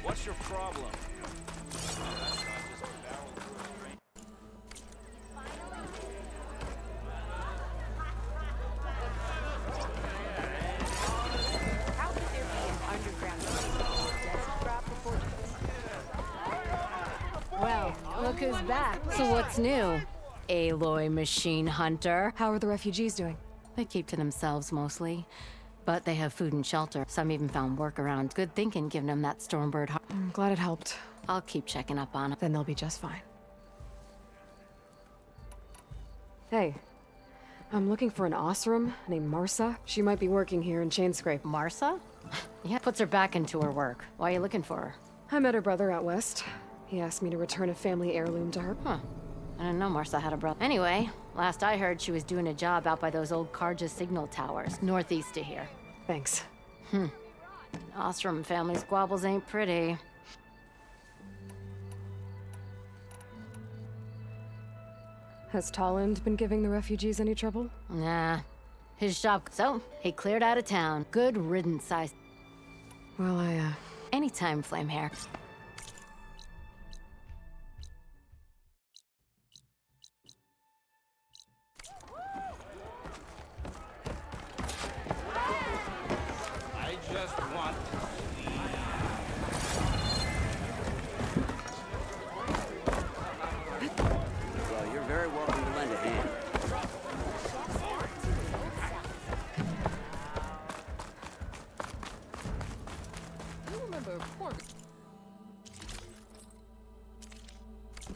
What's your problem? Oh, that's not just a barrel through a string. How could there be an underground desert drop before? Well, look who's back. So what's new? Aloy Machine Hunter. How are the refugees doing? They keep to themselves mostly, but they have food and shelter. Some even found workarounds. Good thinking, giving them that Stormbird heart. I'm glad it helped. I'll keep checking up on them. Then they'll be just fine. Hey, I'm looking for an Osram named Marsa. She might be working here in Chainscrape. Marsa? Yeah, puts her back into her work. Why are you looking for her? I met her brother out west. He asked me to return a family heirloom to her. Huh. I didn't know Marsa had a brother. Anyway, last I heard, she was doing a job out by those old Karja signal towers, northeast of here. Thanks. Ostrom family squabbles ain't pretty. Has Tolland been giving the refugees any trouble? Nah. His shop. So, he cleared out of town. Good riddance, Well, Anytime, flame hair. I just want to see. Well, you're very welcome to lend a hand.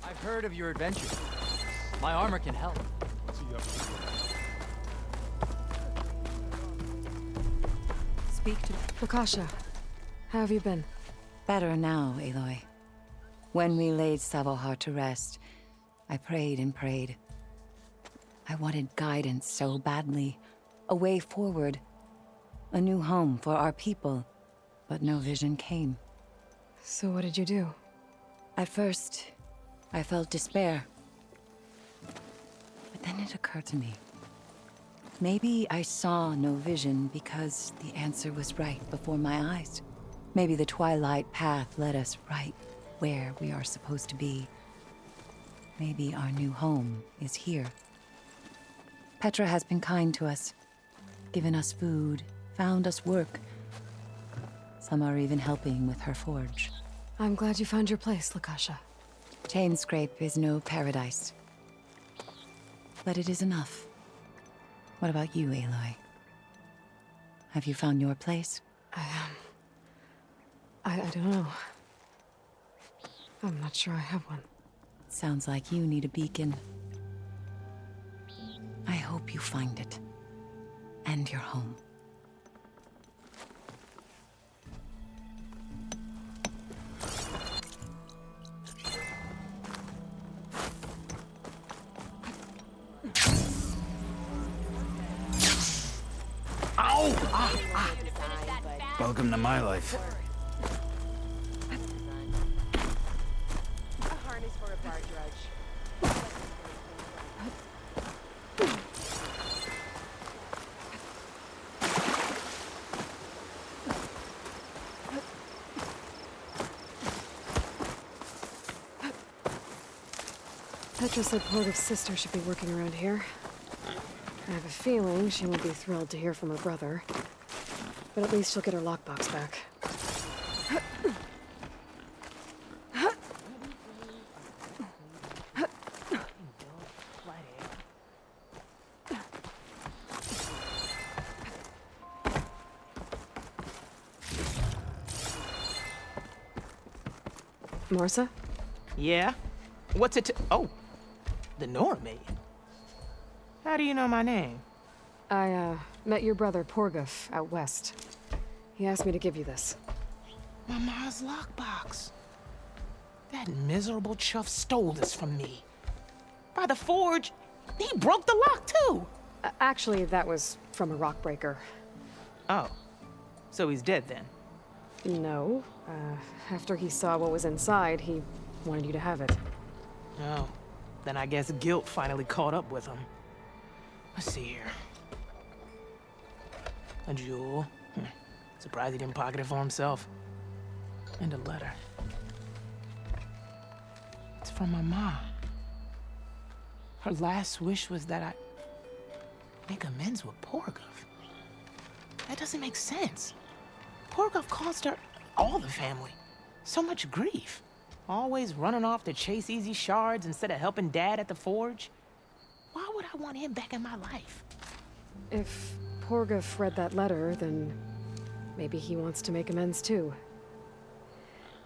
I've heard of your adventure. My armor can help. speak to Lakasha. How have you been? Better now, Aloy. When we laid Savohar to rest, I prayed and prayed. I wanted guidance so badly. A way forward. A new home for our people. But no vision came. So what did you do? At first, I felt despair. But then it occurred to me. Maybe I saw no vision because the answer was right before my eyes. Maybe the Twilight Path led us right where we are supposed to be. Maybe our new home is here. Petra has been kind to us, given us food, found us work. Some are even helping with her forge. I'm glad you found your place, Lakasha. Chainscrape is no paradise. But it is enough. What about you, Aloy? Have you found your place? I don't know. I'm not sure I have one. Sounds like you need a beacon. I hope you find it. And your home. Welcome to my life. A harness for a bar drudge. Petra said Porg's sister should be working around here. I have a feeling she won't be thrilled to hear from her brother. But at least she'll get her lockbox back. Marsa? Yeah? What's it Oh, the Nora maid. How do you know my name? I, met your brother Porguf out west. He asked me to give you this. My ma's lockbox. That miserable chuff stole this from me. By the forge, he broke the lock too. Actually, that was from a rock breaker. Oh, so he's dead then? No. After he saw what was inside, he wanted you to have it. Oh, then I guess guilt finally caught up with him. Let's see here. A jewel. Surprised he didn't pocket it for himself. And a letter. It's from my mom. Her last wish was that I make amends with Porgov. That doesn't make sense. Porgov caused her, all the family, so much grief. Always running off to chase easy shards instead of helping Dad at the forge. Why would I want him back in my life? If Porgov read that letter, then maybe he wants to make amends too.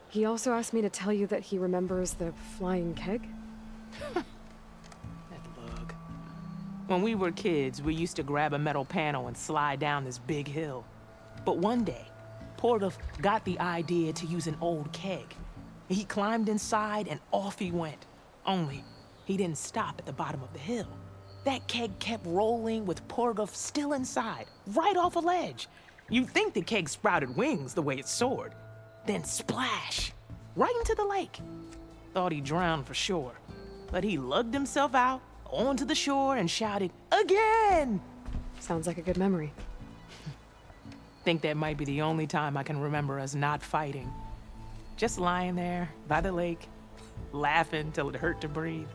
He also asked me to tell you that he remembers the flying keg. That bug. When we were kids, we used to grab a metal panel and slide down this big hill. But one day, Porgov got the idea to use an old keg. He climbed inside and off he went. Only, he didn't stop at the bottom of the hill. That keg kept rolling with Porgov still inside, right off a ledge. You'd think the keg sprouted wings the way it soared. Then splash, right into the lake. Thought he drowned for sure. But he lugged himself out, onto the shore, and shouted, "Again!" Sounds like a good memory. Think that might be the only time I can remember us not fighting. Just lying there, by the lake, laughing till it hurt to breathe.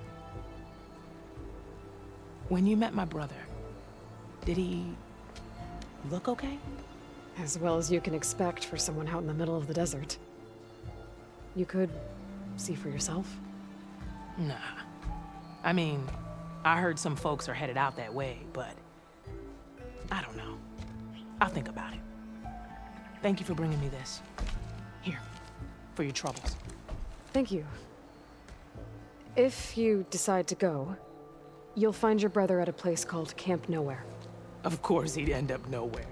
When you met my brother, did he look okay? As well as you can expect for someone out in the middle of the desert. You could see for yourself. Nah. I mean, I heard some folks are headed out that way, but I don't know. I'll think about it. Thank you for bringing me this. Here, for your troubles. Thank you. If you decide to go, you'll find your brother at a place called Camp Nowhere. Of course he'd end up nowhere.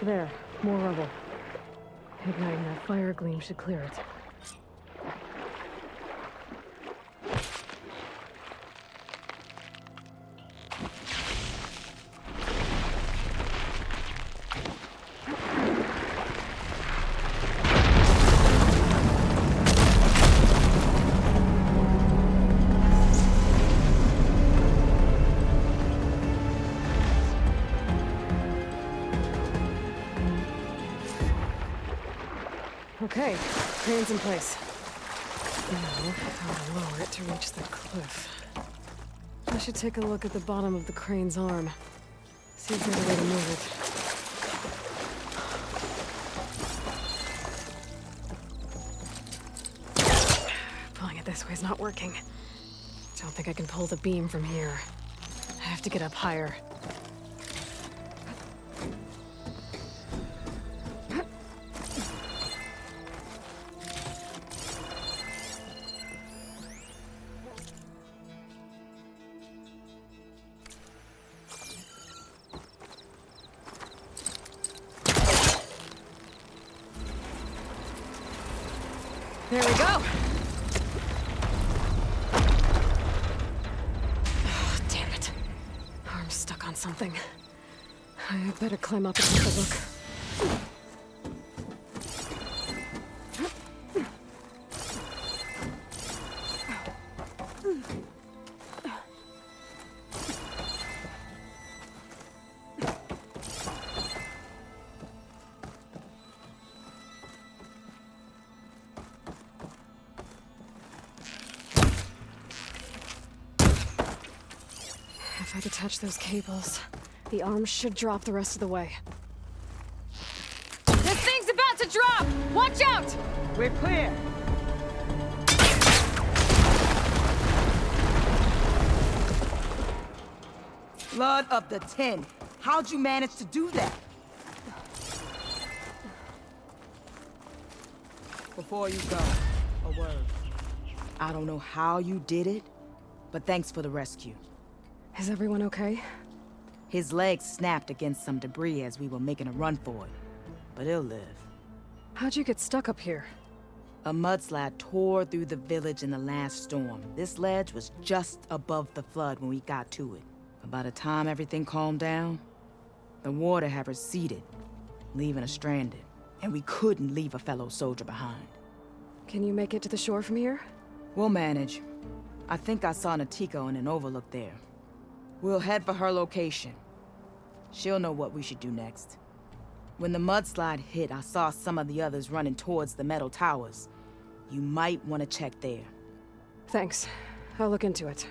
There, more rubble. Igniting that fire gleam should clear it. Okay, crane's in place. Now, I'll lower it to reach the cliff. I should take a look at the bottom of the crane's arm. See if there's a way to move it. Pulling it this way is not working. Don't think I can pull the beam from here. I have to get up higher. There we go. Oh, damn it. Arm's stuck on something. I better climb up and take a look. If I detach those cables, the arm should drop the rest of the way. This thing's about to drop! Watch out! We're clear. Blood of the 10. How'd you manage to do that? Before you go, a word. I don't know how you did it, but thanks for the rescue. Is everyone okay? His legs snapped against some debris as we were making a run for it, but he'll live. How'd you get stuck up here? A mudslide tore through the village in the last storm. This ledge was just above the flood when we got to it. But by the time everything calmed down, the water had receded, leaving us stranded. And we couldn't leave a fellow soldier behind. Can you make it to the shore from here? We'll manage. I think I saw Natiko in an overlook there. We'll head for her location. She'll know what we should do next. When the mudslide hit, I saw some of the others running towards the metal towers. You might want to check there. Thanks. I'll look into it.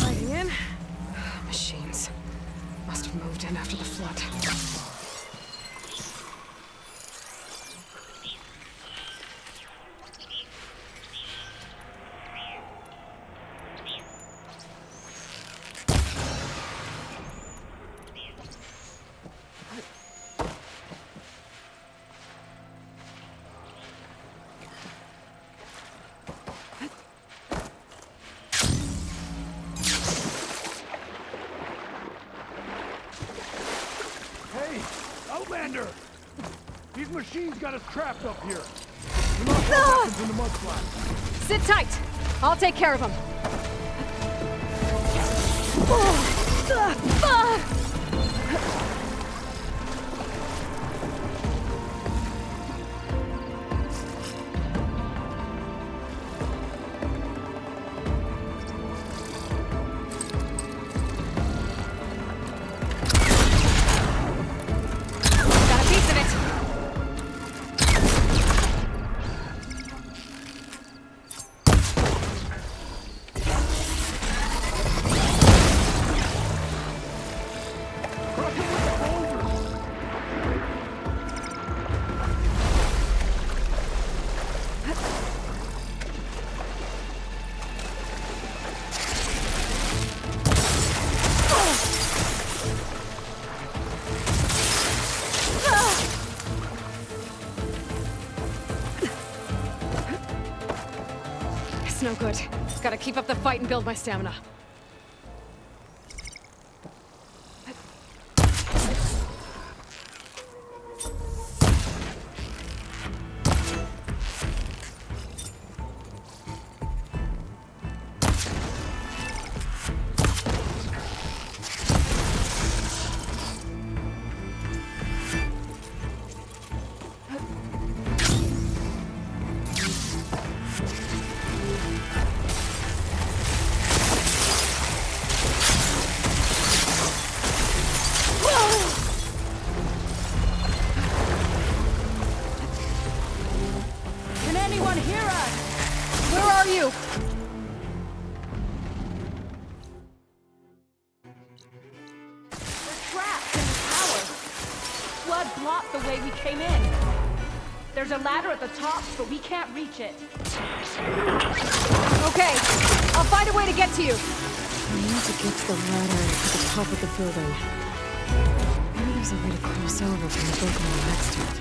Lighting in. Machines. Must have moved in after the flood. Hey, Outlander! These machines got us trapped up here. We're not what happens in the mudslide. Sit tight! I'll take care of him. Got a piece of it. Crush them with the boulders! It's no good. Gotta keep up the fight and build my stamina. Can anyone hear us? Where are you? We're trapped in the tower. Flood blocked the way we came in. There's a ladder at the top, but we can't reach it. Okay, I'll find a way to get to you. I need to get to the ladder at the top of the building. Maybe there's a way to cross over from the balcony next to it.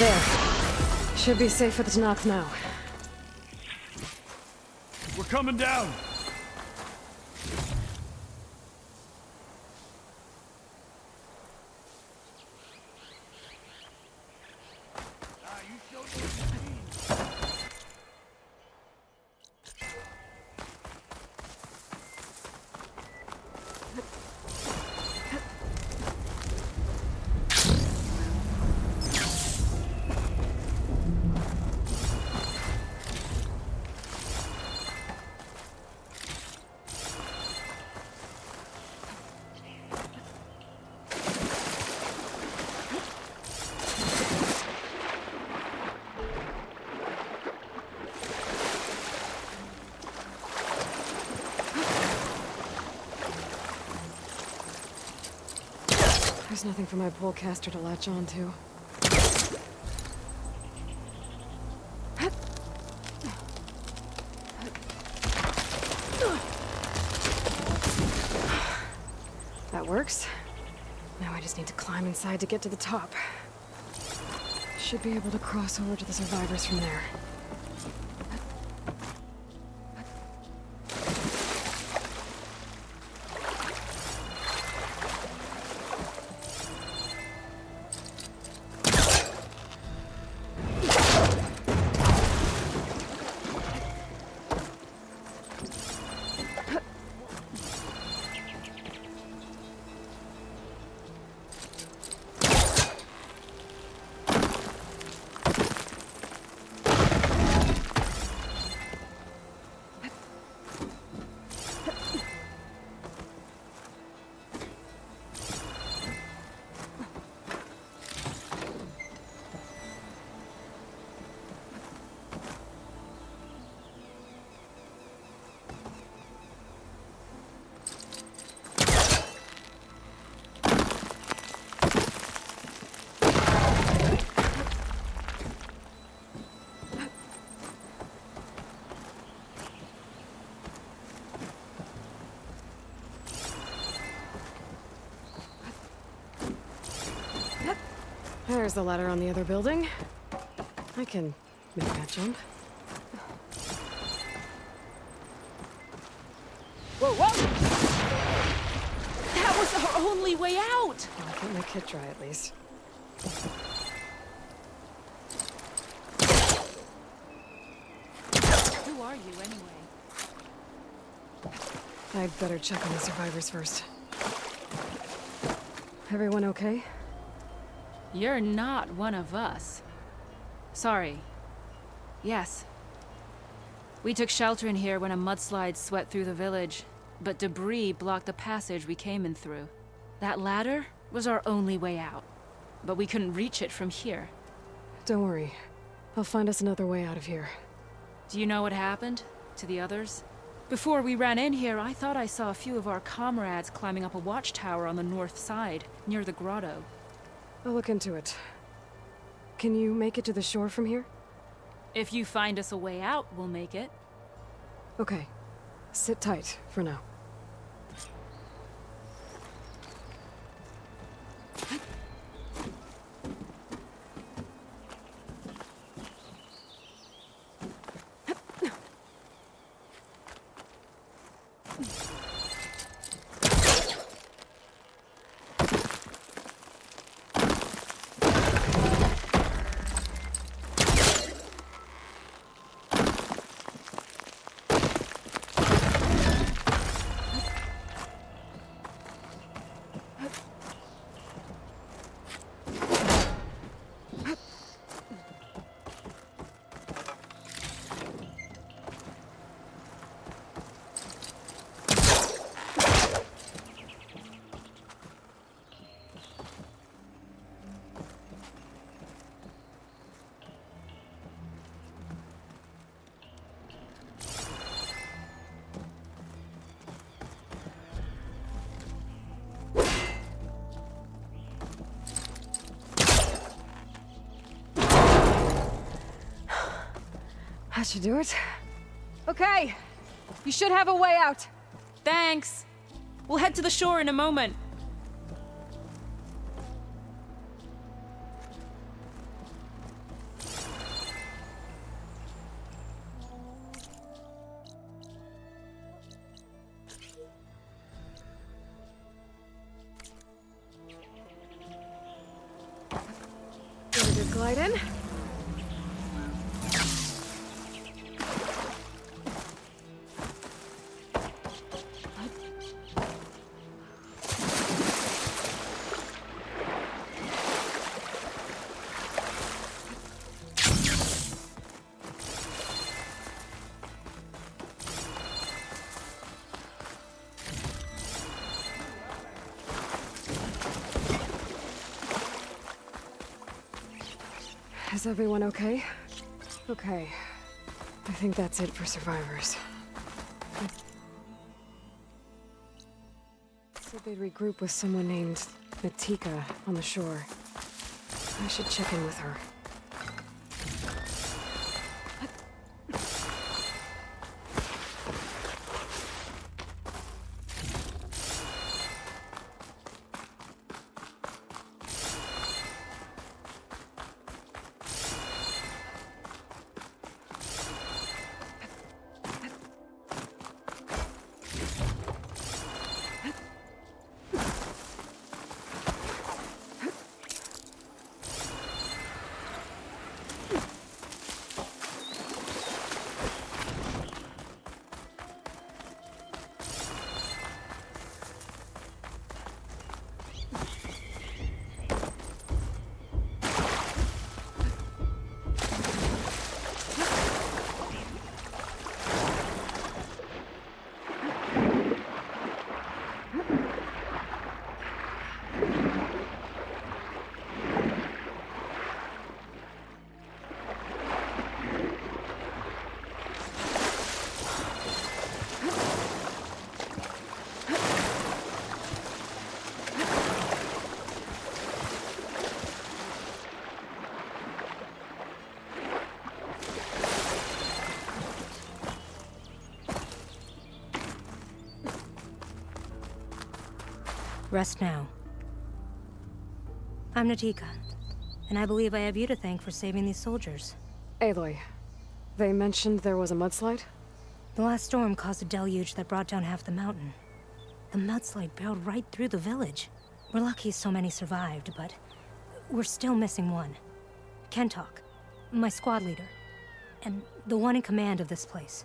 There. Should be safe for the Tanakh now. We're coming down. There's nothing for my polecaster to latch onto. That works. Now I just need to climb inside to get to the top. Should be able to cross over to the survivors from there. There's the ladder on the other building. I can make that jump. Whoa, whoa! That was our only way out! I'll get my kit dry at least. Who are you, anyway? I'd better check on the survivors first. Everyone okay? You're not one of us. Sorry. Yes. We took shelter in here when a mudslide swept through the village, but debris blocked the passage we came in through. That ladder was our only way out, but we couldn't reach it from here. Don't worry. I'll find us another way out of here. Do you know what happened to the others? Before we ran in here, I thought I saw a few of our comrades climbing up a watchtower on the north side, near the grotto. I'll look into it. Can you make it to the shore from here? If you find us a way out, we'll make it. Okay. Sit tight for now. That should do it. Okay, you should have a way out. Thanks. We'll head to the shore in a moment. Ready to glide in? Is everyone okay? Okay. I think that's it for survivors. Said they'd regroup with someone named Natika on the shore. I should check in with her. Rest now. I'm Natika, and I believe I have you to thank for saving these soldiers. Aloy, they mentioned there was a mudslide? The last storm caused a deluge that brought down half the mountain. The mudslide barreled right through the village. We're lucky so many survived, but we're still missing one. Kentok, my squad leader, and the one in command of this place.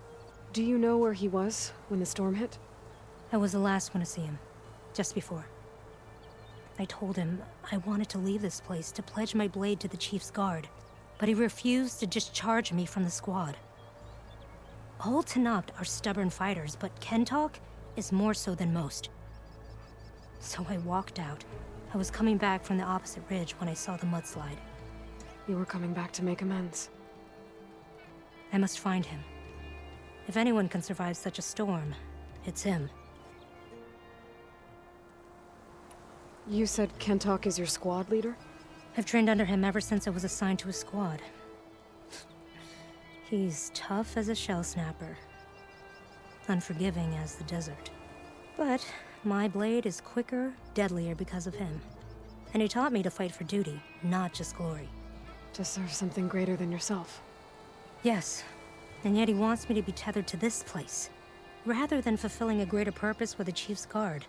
Do you know where he was when the storm hit? I was the last one to see him, just before. I told him I wanted to leave this place to pledge my blade to the Chief's guard, but he refused to discharge me from the squad. All Tanapt are stubborn fighters, but Kentok is more so than most. So I walked out. I was coming back from the opposite ridge when I saw the mudslide. You were coming back to make amends. I must find him. If anyone can survive such a storm, it's him. You said Kentok is your squad leader? I've trained under him ever since I was assigned to a squad. He's tough as a shell snapper, unforgiving as the desert. But my blade is quicker, deadlier because of him. And he taught me to fight for duty, not just glory. To serve something greater than yourself. Yes, and yet he wants me to be tethered to this place, rather than fulfilling a greater purpose with the Chief's guard.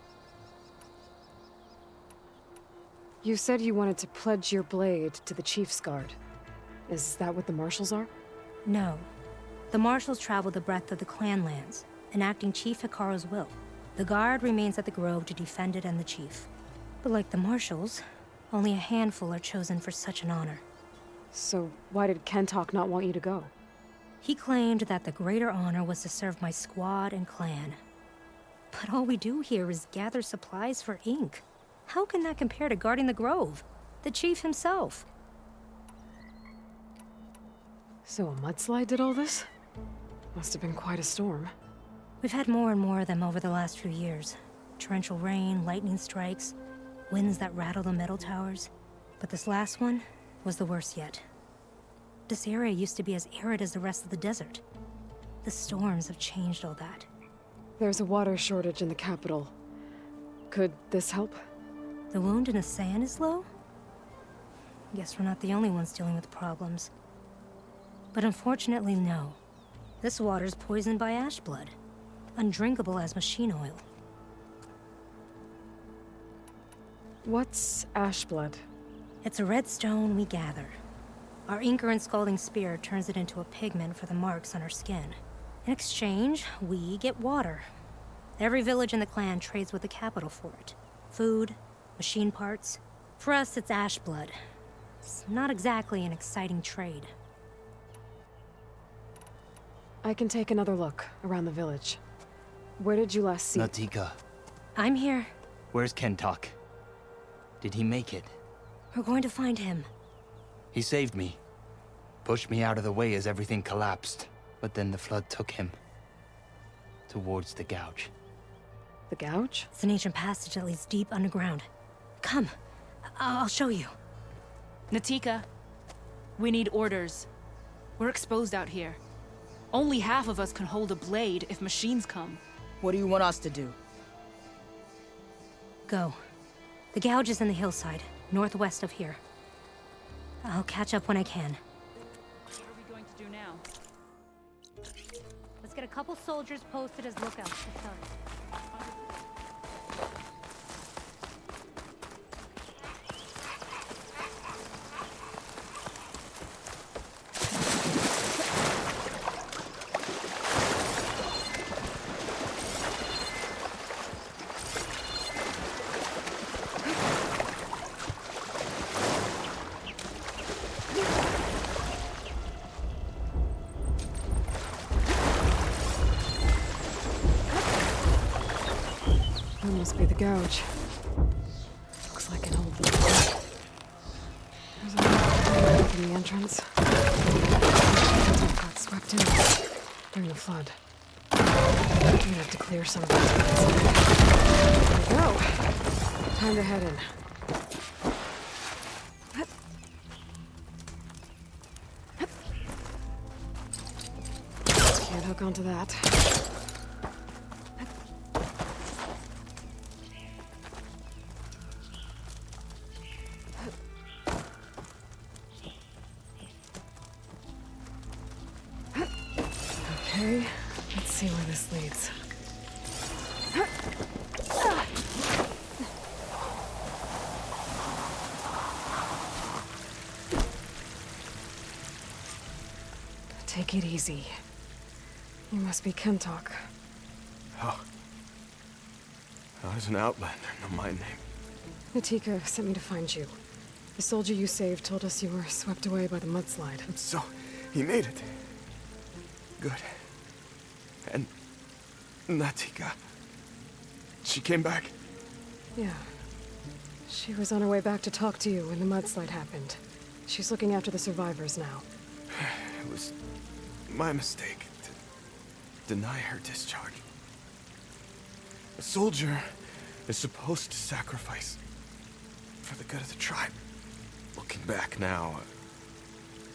You said you wanted to pledge your blade to the Chief's guard. Is that what the Marshals are? No. The Marshals travel the breadth of the clan lands, enacting Chief Hikaru's will. The guard remains at the Grove to defend it and the Chief. But like the Marshals, only a handful are chosen for such an honor. So why did Kentok not want you to go? He claimed that the greater honor was to serve my squad and clan. But all we do here is gather supplies for ink. How can that compare to guarding the Grove? The Chief himself. So a mudslide did all this? Must have been quite a storm. We've had more and more of them over the last few years. Torrential rain, lightning strikes, winds that rattle the metal towers. But this last one was the worst yet. This area used to be as arid as the rest of the desert. The storms have changed all that. There's a water shortage in the capital. Could this help? The wound in the sand is low? Guess we're not the only ones dealing with problems. But unfortunately, no. This water's poisoned by ash blood. Undrinkable as machine oil. What's ash blood? It's a red stone we gather. Our inker and scalding spear turns it into a pigment for the marks on our skin. In exchange, we get water. Every village in the clan trades with the capital for it. Food, machine parts. For us, it's ash blood. It's not exactly an exciting trade. I can take another look around the village. Where did you last see? Natika, I'm here. where's Kentok? Did he make it? We're going to find him. He saved me. Pushed me out of the way as everything collapsed. But then the flood took him. Towards the gouge. The gouge? It's an ancient passage that leads deep underground. Come. I'll show you. Natika, we need orders. We're exposed out here. Only half of us can hold a blade if machines come. What do you want us to do? Go. The gouge is in the hillside, northwest of here. I'll catch up when I can. What are we going to do now? Let's get a couple soldiers posted as lookouts to start. That must be the gouge. Looks like an old wall. There's a lot in the entrance. It got swept in during the flood. We'd have to clear some of it. There we go. Time to head in. Can't hook onto that. Okay, let's see where this leads. Take it easy. You must be Kentok. Oh. I was an outlander, no my name. Natika sent me to find you. The soldier you saved told us you were swept away by the mudslide. So, he made it. Good. And Natika, she came back? Yeah. She was on her way back to talk to you when the mudslide happened. She's looking after the survivors now. It was my mistake to deny her discharge. A soldier is supposed to sacrifice for the good of the tribe. Looking back now,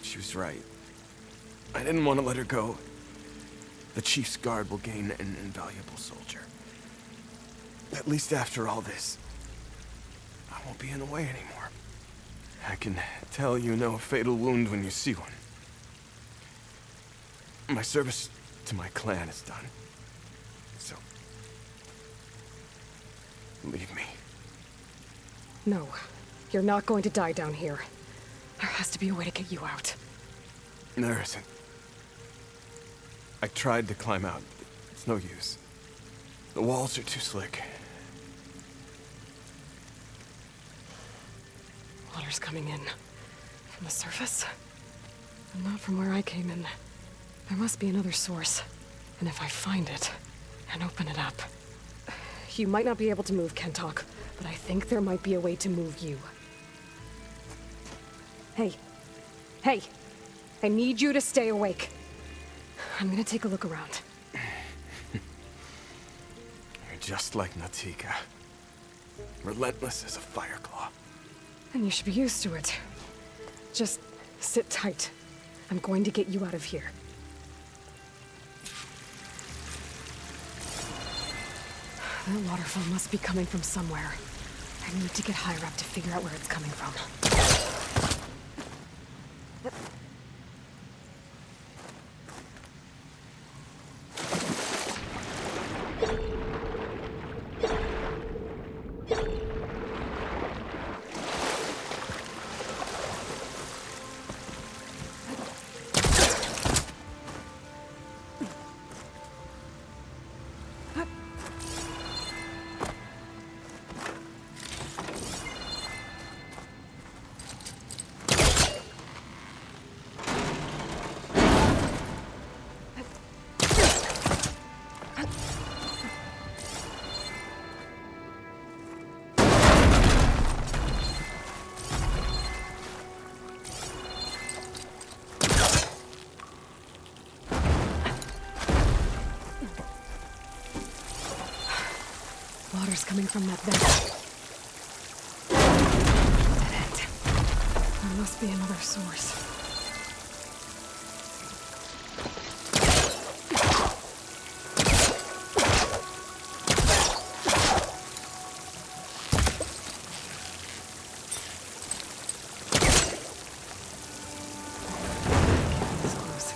she was right. I didn't want to let her go. The chief's guard will gain an invaluable soldier. At least after all this, I won't be in the way anymore. I can tell you know a fatal wound when you see one. My service to my clan is done. So, leave me. No, you're not going to die down here. There has to be a way to get you out. There isn't. I tried to climb out, but it's no use. The walls are too slick. Water's coming in. From the surface? And not from where I came in. There must be another source. And if I find it, and open it up... You might not be able to move, Kentok, but I think there might be a way to move you. Hey. Hey! I need you to stay awake. I'm gonna take a look around. You're just like Natika. Relentless as a fireclaw. And you should be used to it. Just sit tight. I'm going to get you out of here. That waterfall must be coming from somewhere. I need to get higher up to figure out where it's coming from. Water's coming from that vent. Dead end. There must be another source. This close.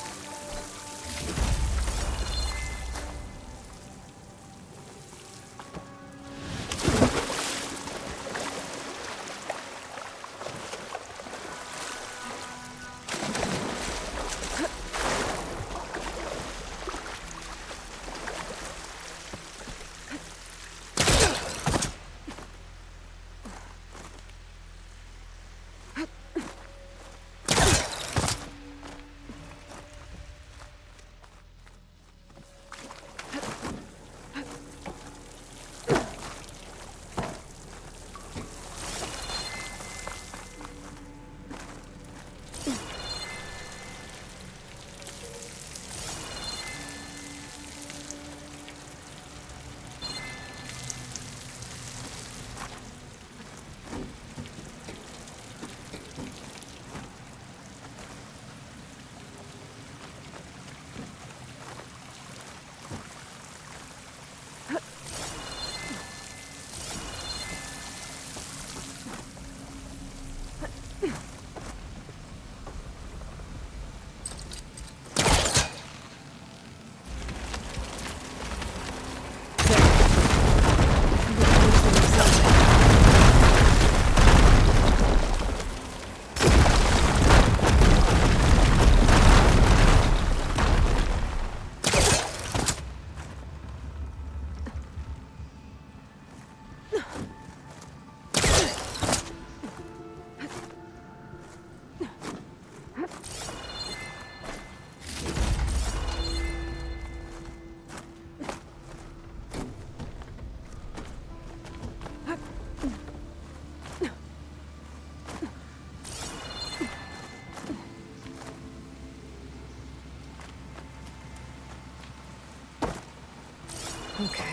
Okay.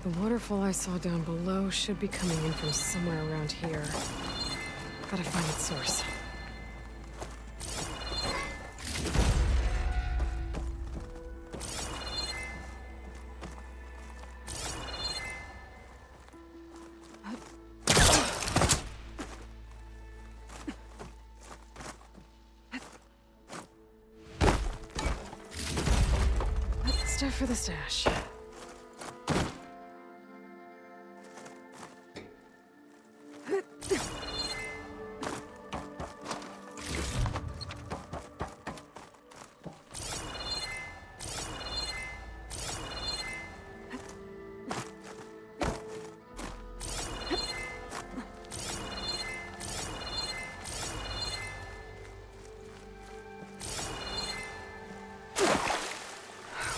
The waterfall I saw down below should be coming in from somewhere around here. Gotta find its source. Stuff for the stash.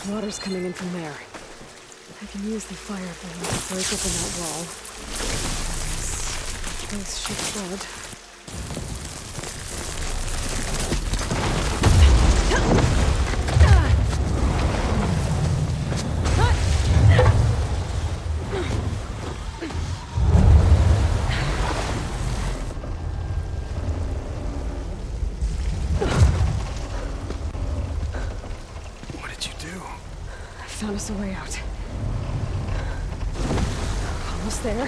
Water's coming in from there. I can use the fire thing to break open that wall. This should flood. found us a way out. Almost there.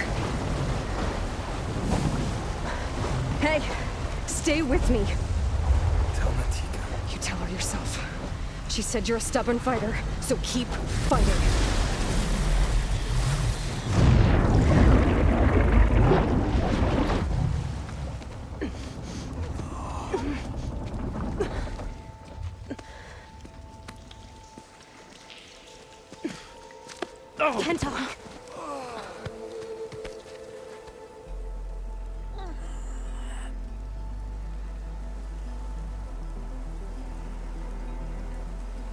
Hey! Stay with me! Tell Natika. You tell her yourself. She said you're a stubborn fighter, so keep fighting. Can't talk.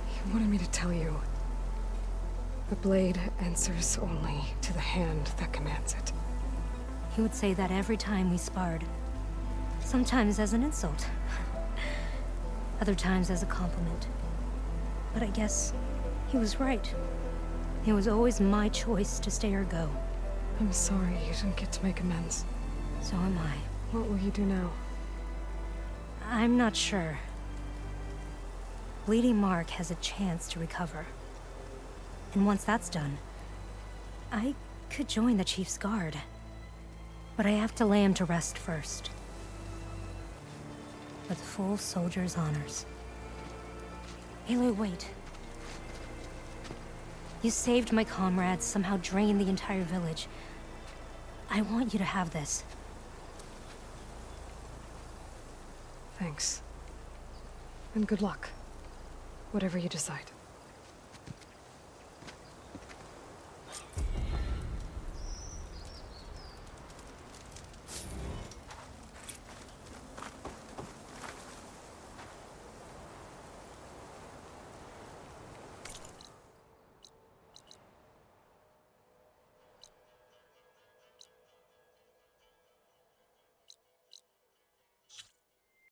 He wanted me to tell you. The blade answers only to the hand that commands it. He would say that every time we sparred. Sometimes as an insult. Other times as a compliment. But I guess he was right. It was always my choice to stay or go. I'm sorry you didn't get to make amends. So am I. What will you do now? I'm not sure. Bleeding Mark has a chance to recover. And once that's done, I could join the Chief's Guard. But I have to lay him to rest first. With full soldier's honors. Aloy, wait. You saved my comrades, somehow drained the entire village. I want you to have this. Thanks. And good luck. Whatever you decide.